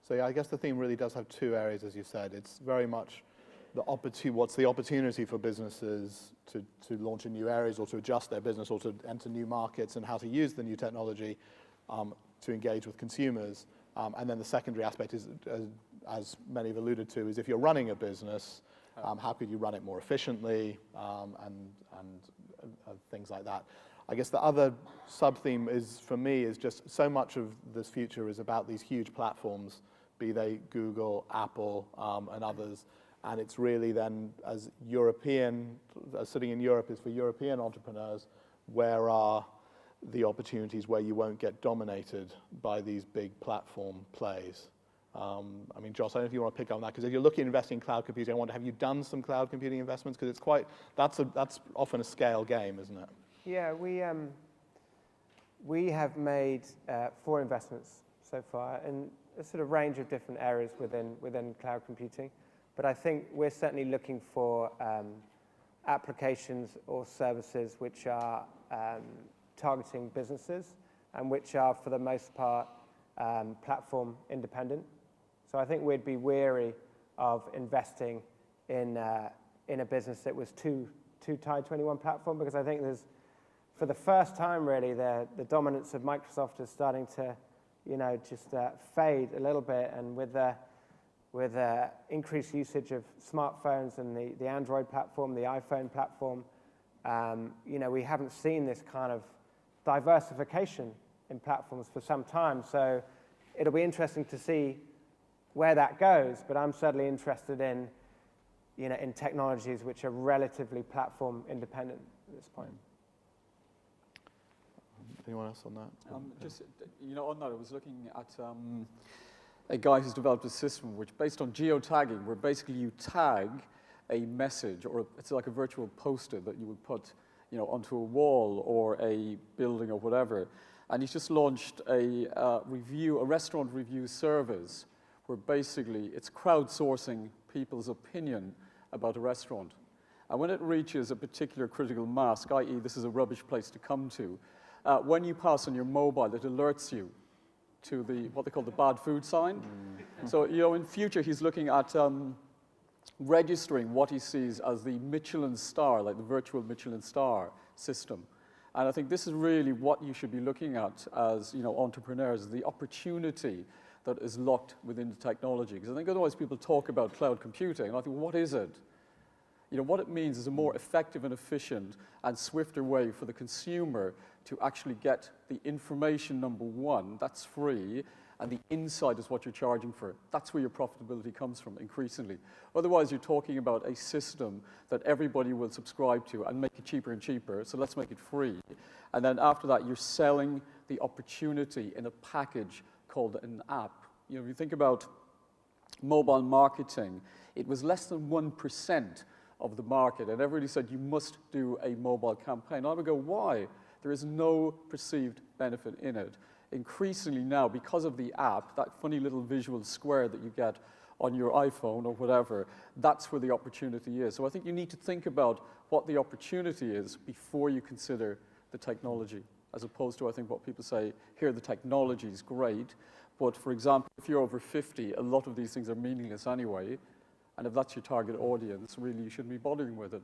So yeah, I guess the theme really does have two areas, as you said. It's very much what's the opportunity for businesses to launch in new areas or to adjust their business or to enter new markets, and how to use the new technology to engage with consumers. And then the secondary aspect is, as many have alluded to, is if you're running a business, how could you run it more efficiently, and things like that. I guess the other sub-theme is, for me, is just so much of this future is about these huge platforms, be they Google, Apple, and others. And it's really then, as sitting in Europe is for European entrepreneurs, where are the opportunities where you won't get dominated by these big platform plays? I mean, Jos, I don't know if you want to pick up on that, because if you're looking at investing in cloud computing, I wonder, have you done some cloud computing investments? Because that's often a scale game, isn't it? Yeah, we have made 4 investments so far in a sort of range of different areas within cloud computing. But I think we're certainly looking for applications or services which are targeting businesses and which are, for the most part, platform independent. So I think we'd be wary of investing in a business that was too tied to any one platform, because I think there's, for the first time really, the dominance of Microsoft is starting to, just fade a little bit, and with increased usage of smartphones and the Android platform, the iPhone platform, we haven't seen this kind of diversification in platforms for some time. So it'll be interesting to see where that goes, but I'm certainly interested in technologies which are relatively platform independent at this point. Anyone else on that? Just, on that, I was looking at a guy who's developed a system which, based on geotagging, where basically you tag a message, or it's like a virtual poster that you would put, onto a wall or a building or whatever. And he's just launched a restaurant review service, where basically it's crowdsourcing people's opinion about a restaurant. And when it reaches a particular critical mass, i.e. this is a rubbish place to come to, when you pass on your mobile, it alerts you to what they call the bad food sign. Mm-hmm. So, in future, he's looking at registering what he sees as the Michelin star, like the virtual Michelin star system. And I think this is really what you should be looking at as, entrepreneurs, the opportunity that is locked within the technology. Because I think otherwise people talk about cloud computing, and I think, what is it? What it means is a more effective and efficient and swifter way for the consumer to actually get the information, number one, that's free, and the insight is what you're charging for. That's where your profitability comes from, increasingly. Otherwise, you're talking about a system that everybody will subscribe to and make it cheaper and cheaper, so let's make it free. And then after that, you're selling the opportunity in a package called an app. If you think about mobile marketing, it was less than 1% of the market, and everybody said you must do a mobile campaign. I would go, why? There is no perceived benefit in it. Increasingly now, because of the app, that funny little visual square that you get on your iPhone or whatever, that's where the opportunity is. So I think you need to think about what the opportunity is before you consider the technology, as opposed to, I think, what people say, here the technology is great, but for example, if you're over 50, a lot of these things are meaningless anyway, and if that's your target audience, really you shouldn't be bothering with it.